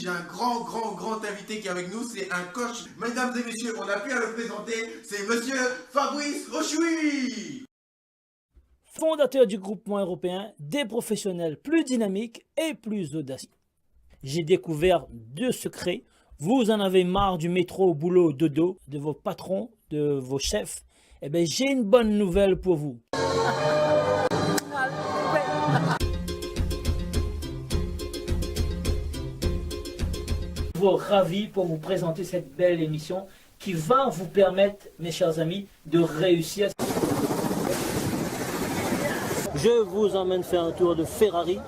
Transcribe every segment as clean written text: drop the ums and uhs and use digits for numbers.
j'ai un grand invité qui est avec nous, c'est un coach. Mesdames et messieurs, on a pu à le présenter, c'est monsieur Fabrice Rochoui. Fondateur du groupement européen des professionnels plus dynamiques et plus audacieux. J'ai découvert 2 secrets. Vous en avez marre du métro, au boulot, au dodo, de vos patrons, de vos chefs. Eh bien, j'ai une bonne nouvelle pour vous. Je suis ravi pour vous présenter cette belle émission qui va vous permettre, mes chers amis, de réussir. Je vous emmène faire un tour de Ferrari.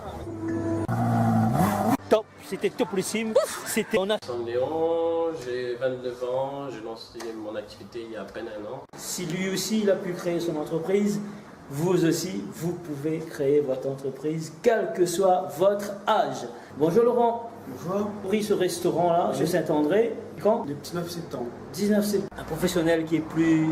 Top, c'était topissime. C'était on a. Léon, j'ai 29 ans, j'ai lancé mon activité il y a à peine 1 an. Si lui aussi il a pu créer son entreprise, vous aussi, vous pouvez créer votre entreprise, quel que soit votre âge. Bonjour Laurent. Bonjour. Pris ce restaurant-là, chez Saint-André, quand? Le 19 septembre. 19 septembre. Un professionnel qui est plus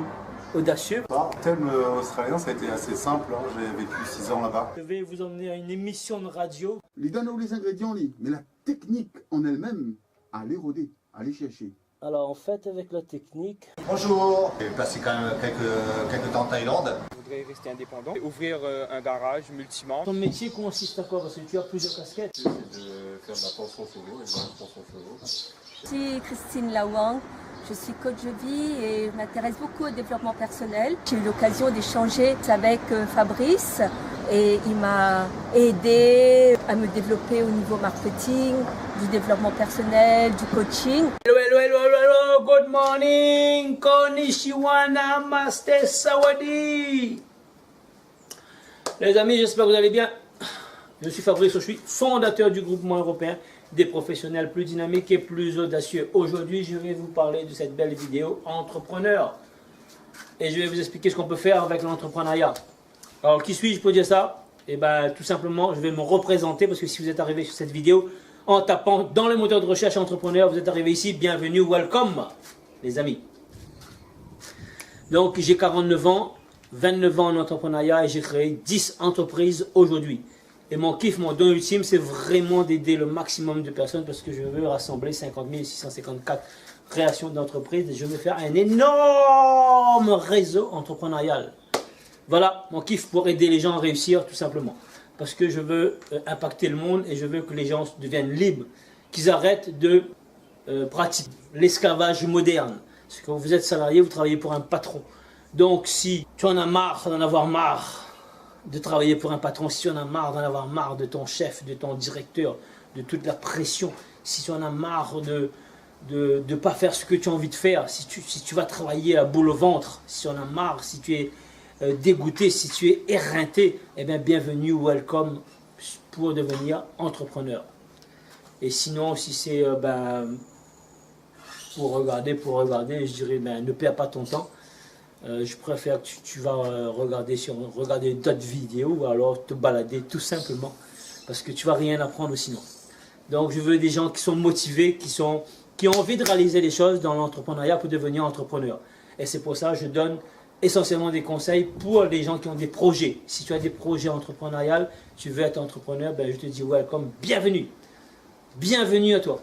audacieux. Le thème australien, ça a été assez simple. Hein. J'ai vécu 6 ans là-bas. Je vais vous emmener à une émission de radio. Lui donne les ingrédients, lui. Mais la technique en elle-même, allez rôder, allez chercher. Alors en fait, avec la technique... Bonjour. J'ai passé quand même quelques temps en Thaïlande. Je voudrais rester indépendant, ouvrir un garage multimarque. Ton métier consiste à quoi? Parce que tu as plusieurs casquettes. C'est de faire de la pension chevaux et de la pension chevaux. Je suis Christine Lawang, je suis coach de vie et je m'intéresse beaucoup au développement personnel. J'ai eu l'occasion d'échanger avec Fabrice et il m'a aidé à me développer au niveau marketing, du développement personnel, du coaching. Hello, good morning, konnichiwa, namaste, sawadee. Les amis, j'espère que vous allez bien. Je suis Fabrice Rochoui, fondateur du groupement européen des professionnels plus dynamiques et plus audacieux. Aujourd'hui, je vais vous parler de cette belle vidéo entrepreneur. Et je vais vous expliquer ce qu'on peut faire avec l'entrepreneuriat. Alors, qui suis-je pour dire ça? Eh bien, tout simplement, je vais me représenter parce que si vous êtes arrivé sur cette vidéo en tapant dans le moteur de recherche entrepreneur, vous êtes arrivé ici, bienvenue, welcome, les amis. Donc, j'ai 49 ans, 29 ans en entrepreneuriat et j'ai créé 10 entreprises aujourd'hui. Et mon kiff, mon don ultime, c'est vraiment d'aider le maximum de personnes parce que je veux rassembler 50 654 créations d'entreprises et je veux faire un énorme réseau entrepreneurial. Voilà mon kiff pour aider les gens à réussir tout simplement. Parce que je veux impacter le monde et je veux que les gens deviennent libres, qu'ils arrêtent de pratiquer l'esclavage moderne. Parce que quand vous êtes salarié, vous travaillez pour un patron. Donc si tu en as marre d'en avoir marre, de travailler pour un patron, si tu en as marre d'en avoir marre de ton chef, de ton directeur, de toute la pression, si tu en as marre de ne pas faire ce que tu as envie de faire, si tu vas travailler la boule au ventre, si tu en as marre, si tu es dégoûté, si tu es éreinté, eh bien bienvenue, welcome pour devenir entrepreneur. Et sinon, si c'est pour regarder, je dirais ne perds pas ton temps. Je préfère que tu vas regarder d'autres vidéos ou alors te balader tout simplement parce que tu vas rien apprendre sinon. Donc je veux des gens qui sont motivés, qui ont envie de réaliser les choses dans l'entrepreneuriat pour devenir entrepreneur. Et c'est pour ça que je donne essentiellement des conseils pour les gens qui ont des projets. Si tu as des projets entrepreneuriaux, tu veux être entrepreneur, ben je te dis welcome, bienvenue. Bienvenue à toi.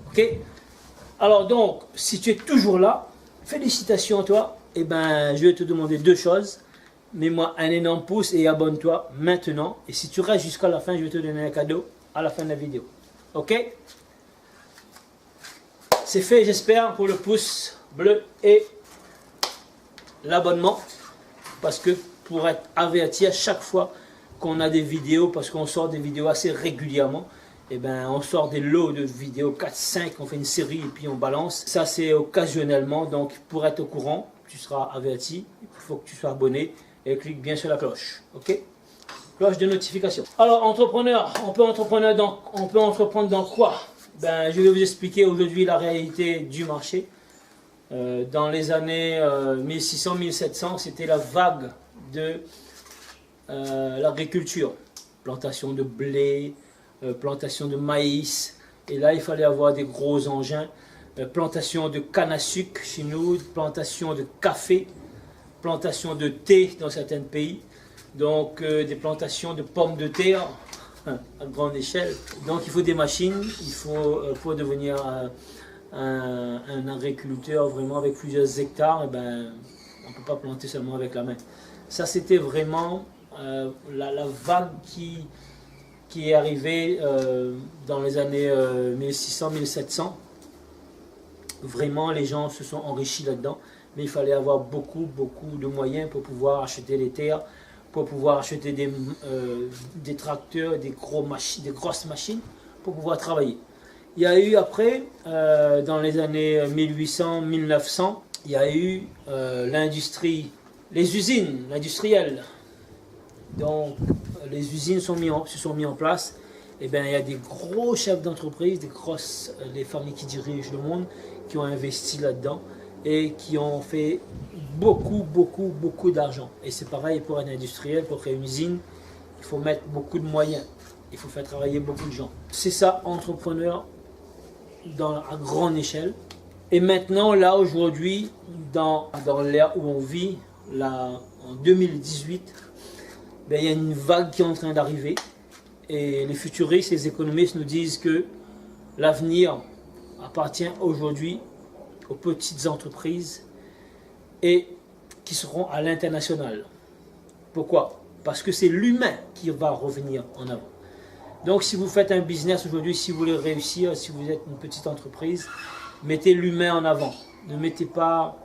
Ok? Alors donc, si tu es toujours là, félicitations à toi. Et ben, je vais te demander 2 choses. Mets-moi un énorme pouce et abonne-toi maintenant. Et si tu restes jusqu'à la fin, je vais te donner un cadeau à la fin de la vidéo. Ok? C'est fait, j'espère, pour le pouce bleu et l'abonnement. Parce que pour être averti à chaque fois qu'on a des vidéos, parce qu'on sort des vidéos assez régulièrement, et ben on sort des lots de vidéos, 4, 5, on fait une série et puis on balance. Ça c'est occasionnellement, donc pour être au courant, tu seras averti, il faut que tu sois abonné et clique bien sur la cloche, ok? Cloche de notification. Alors entrepreneur, on peut entreprendre dans quoi? Ben, je vais vous expliquer aujourd'hui la réalité du marché. Dans les années 1600-1700, c'était la vague de l'agriculture, plantation de blé, plantation de maïs, et là il fallait avoir des gros engins, plantation de canne à sucre chez nous, plantation de café, plantation de thé dans certains pays, donc des plantations de pommes de terre, à grande échelle. Donc il faut des machines, il faut pour devenir un agriculteur vraiment avec plusieurs hectares, on ne peut pas planter seulement avec la main. Ça c'était vraiment la vague qui est arrivée dans les années 1600-1700. Vraiment les gens se sont enrichis là-dedans, mais il fallait avoir beaucoup de moyens pour pouvoir acheter les terres, pour pouvoir acheter des tracteurs, des grosses machines pour pouvoir travailler. Il y a eu après, dans les années 1800-1900, il y a eu l'industrie, les usines industrielles. Donc les usines se sont mises en place. Et bien, il y a des gros chefs d'entreprise, les familles qui dirigent le monde, qui ont investi là-dedans et qui ont fait beaucoup d'argent. Et c'est pareil pour un industriel, pour créer une usine, il faut mettre beaucoup de moyens, il faut faire travailler beaucoup de gens. C'est ça, entrepreneur à grande échelle. Et maintenant, là, aujourd'hui, dans l'ère où on vit, là, en 2018, il y a une vague qui est en train d'arriver. Et les futuristes, les économistes nous disent que l'avenir appartient aujourd'hui aux petites entreprises et qui seront à l'international. Pourquoi? Parce que c'est l'humain qui va revenir en avant. Donc si vous faites un business aujourd'hui, si vous voulez réussir, si vous êtes une petite entreprise, mettez l'humain en avant. Ne mettez pas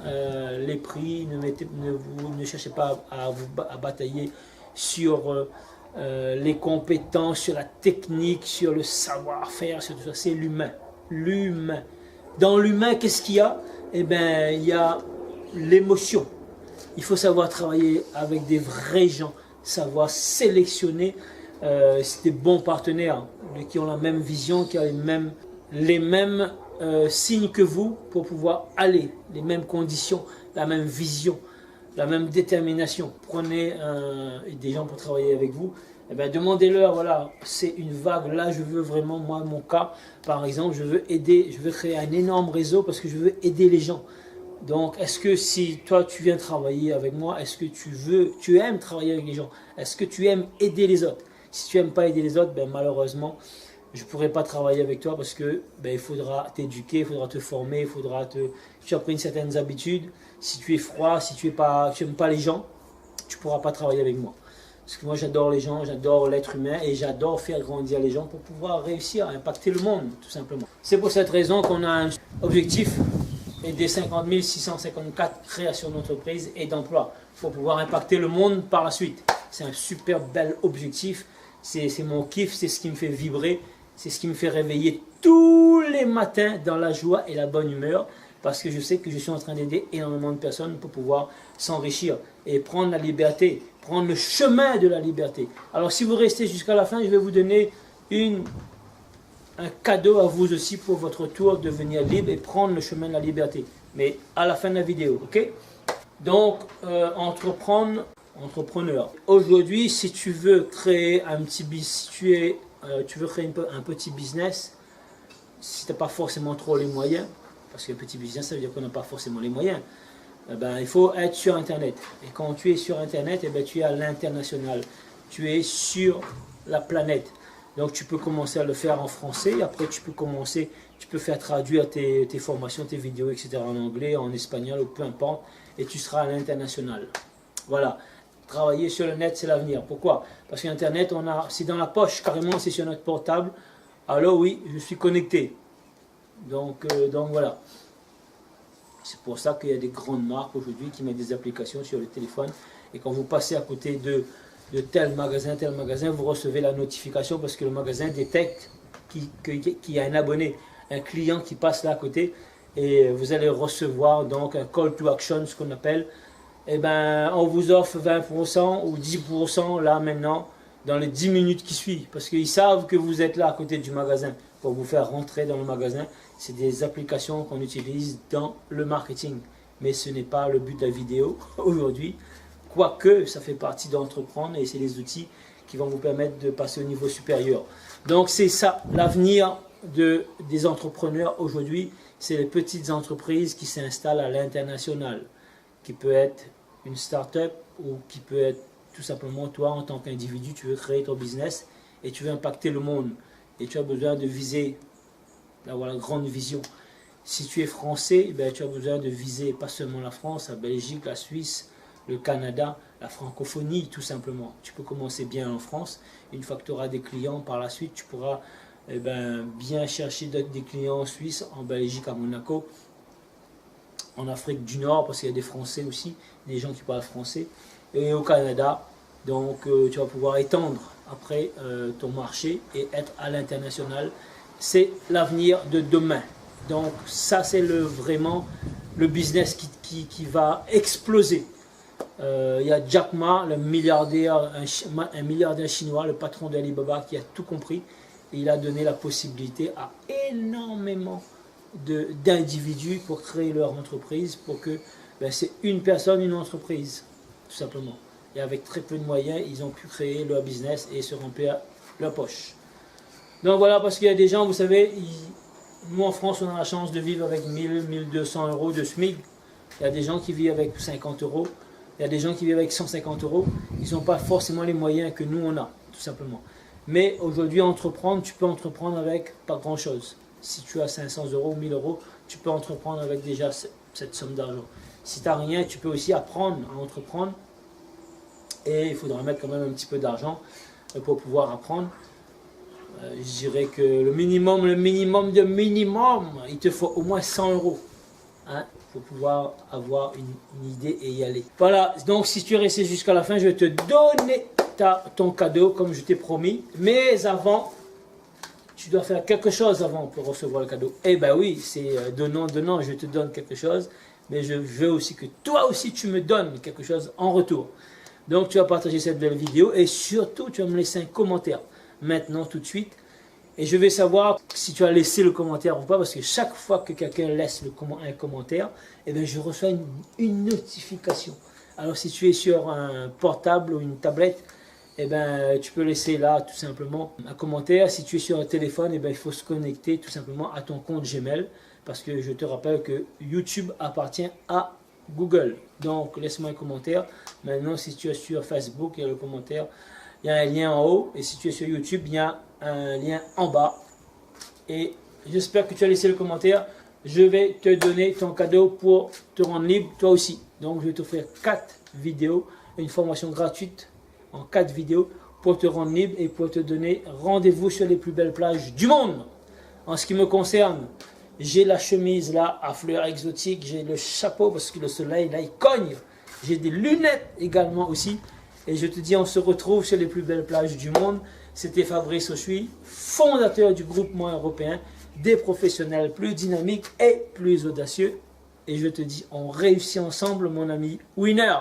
les prix, ne cherchez pas à batailler sur les compétences, sur la technique, sur le savoir-faire, sur tout ça. C'est l'humain. L'humain. Dans l'humain, qu'est-ce qu'il y a? Eh bien, il y a l'émotion. Il faut savoir travailler avec des vrais gens, savoir sélectionner des bons partenaires qui ont la même vision, qui ont les mêmes signes que vous pour pouvoir aller, les mêmes conditions, la même vision, la même détermination. Prenez des gens pour travailler avec vous. Eh bien, demandez-leur, voilà, c'est une vague, là je veux vraiment, moi mon cas, par exemple, je veux créer un énorme réseau parce que je veux aider les gens. Donc, est-ce que si toi tu viens travailler avec moi, est-ce que tu aimes travailler avec les gens? Est-ce que tu aimes aider les autres? Si tu n'aimes pas aider les autres, malheureusement, je ne pourrai pas travailler avec toi parce que il faudra t'éduquer, il faudra te former, tu as pris certaines habitudes. Si tu es froid, si tu n'aimes pas les gens, tu ne pourras pas travailler avec moi. Parce que moi j'adore les gens, j'adore l'être humain et j'adore faire grandir les gens pour pouvoir réussir à impacter le monde, tout simplement. C'est pour cette raison qu'on a un objectif aider 50 654 créations d'entreprises et d'emplois pour pouvoir impacter le monde par la suite. C'est un super bel objectif, c'est mon kiff, c'est ce qui me fait vibrer, c'est ce qui me fait réveiller tous les matins dans la joie et la bonne humeur. Parce que je sais que je suis en train d'aider énormément de personnes pour pouvoir s'enrichir et prendre la liberté, prendre le chemin de la liberté. Alors si vous restez jusqu'à la fin, je vais vous donner un cadeau à vous aussi pour votre tour de devenir libre et prendre le chemin de la liberté. Mais à la fin de la vidéo, ok? Donc, entrepreneur. Aujourd'hui, si tu veux créer un petit business, tu veux créer un petit business, si tu n'as pas forcément trop les moyens, parce qu'un petit business, ça veut dire qu'on n'a pas forcément les moyens. Il faut être sur Internet. Et quand tu es sur Internet, tu es à l'international. Tu es sur la planète. Donc tu peux commencer à le faire en français. Après, tu peux faire traduire tes formations, tes vidéos, etc. en anglais, en espagnol, ou peu importe. Et tu seras à l'international. Voilà. Travailler sur le net, c'est l'avenir. Pourquoi? Parce qu'Internet, c'est dans la poche, carrément, c'est sur notre portable. Alors oui, je suis connecté. Donc voilà. C'est pour ça qu'il y a des grandes marques aujourd'hui qui mettent des applications sur le téléphone. Et quand vous passez à côté de tel magasin, vous recevez la notification parce que le magasin détecte qu'il y a un abonné, un client qui passe là à côté. Et vous allez recevoir donc un call to action, ce qu'on appelle. On vous offre 20% ou 10% là maintenant, dans les 10 minutes qui suivent. Parce qu'ils savent que vous êtes là à côté du magasin pour vous faire rentrer dans le magasin. C'est des applications qu'on utilise dans le marketing. Mais ce n'est pas le but de la vidéo aujourd'hui. Quoique, ça fait partie d'entreprendre et c'est les outils qui vont vous permettre de passer au niveau supérieur. Donc c'est ça, l'avenir des entrepreneurs aujourd'hui, c'est les petites entreprises qui s'installent à l'international. Qui peut être une start-up ou qui peut être tout simplement toi en tant qu'individu, tu veux créer ton business et tu veux impacter le monde et tu as besoin de viser, d'avoir la grande vision. Si tu es français, ben, tu as besoin de viser pas seulement la France, la Belgique, la Suisse, le Canada, la francophonie tout simplement. Tu peux commencer bien en France. Une fois que tu auras des clients par la suite, tu pourras bien chercher des clients en Suisse, en Belgique, à Monaco, en Afrique du Nord, parce qu'il y a des Français aussi, des gens qui parlent français, et au Canada. Donc tu vas pouvoir étendre après ton marché et être à l'international. C'est l'avenir de demain. Donc ça c'est vraiment le business qui va exploser. Il y a Jack Ma, le milliardaire, un milliardaire chinois, le patron d'Alibaba, qui a tout compris. Et il a donné la possibilité à énormément d'individus pour créer leur entreprise, pour que c'est une personne, une entreprise, tout simplement. Et avec très peu de moyens, ils ont pu créer leur business et se remplir leur poche. Donc voilà, parce qu'il y a des gens, vous savez, nous en France, on a la chance de vivre avec 1000, 1200 euros de SMIC. Il y a des gens qui vivent avec 50 euros. Il y a des gens qui vivent avec 150 euros. Ils n'ont pas forcément les moyens que nous, on a, tout simplement. Mais aujourd'hui, entreprendre, tu peux entreprendre avec pas grand-chose. Si tu as 500 euros ou 1000 euros, tu peux entreprendre avec déjà cette somme d'argent. Si tu n'as rien, tu peux aussi apprendre à entreprendre. Et il faudra mettre quand même un petit peu d'argent pour pouvoir apprendre. Je dirais que le minimum, il te faut au moins 100 euros. Hein, pour pouvoir avoir une idée et y aller. Voilà, donc si tu es resté jusqu'à la fin, je vais te donner ton cadeau comme je t'ai promis. Mais avant, tu dois faire quelque chose avant pour recevoir le cadeau. Eh ben oui, c'est donnant, je te donne quelque chose. Mais je veux aussi que toi aussi tu me donnes quelque chose en retour. Donc tu vas partager cette belle vidéo et surtout tu vas me laisser un commentaire maintenant tout de suite. Et je vais savoir si tu as laissé le commentaire ou pas, parce que chaque fois que quelqu'un laisse un commentaire, eh bien, je reçois une notification. Alors si tu es sur un portable ou une tablette, eh bien, tu peux laisser là tout simplement un commentaire. Si tu es sur un téléphone, eh bien, il faut se connecter tout simplement à ton compte Gmail, parce que je te rappelle que YouTube appartient à Google. Donc laisse-moi un commentaire. Maintenant, si tu es sur Facebook, il y a le commentaire. Il y a un lien en haut, et si tu es sur YouTube, il y a un lien en bas. Et j'espère que tu as laissé le commentaire. Je vais te donner ton cadeau pour te rendre libre, toi aussi. Donc je vais t'offrir 4 vidéos, une formation gratuite en 4 vidéos pour te rendre libre et pour te donner rendez-vous sur les plus belles plages du monde. En ce qui me concerne, j'ai la chemise là à fleurs exotiques, j'ai le chapeau parce que le soleil là il cogne. J'ai des lunettes également aussi. Et je te dis, on se retrouve sur les plus belles plages du monde. C'était Fabrice Oshui, fondateur du groupement européen des professionnels plus dynamiques et plus audacieux. Et je te dis, on réussit ensemble, mon ami winner.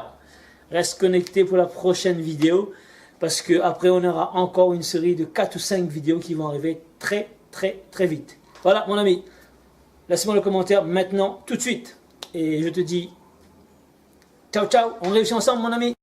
Reste connecté pour la prochaine vidéo, parce qu'après, on aura encore une série de 4 ou 5 vidéos qui vont arriver très, très, très vite. Voilà, mon ami. Laisse-moi le commentaire maintenant, tout de suite. Et je te dis, ciao, ciao. On réussit ensemble, mon ami.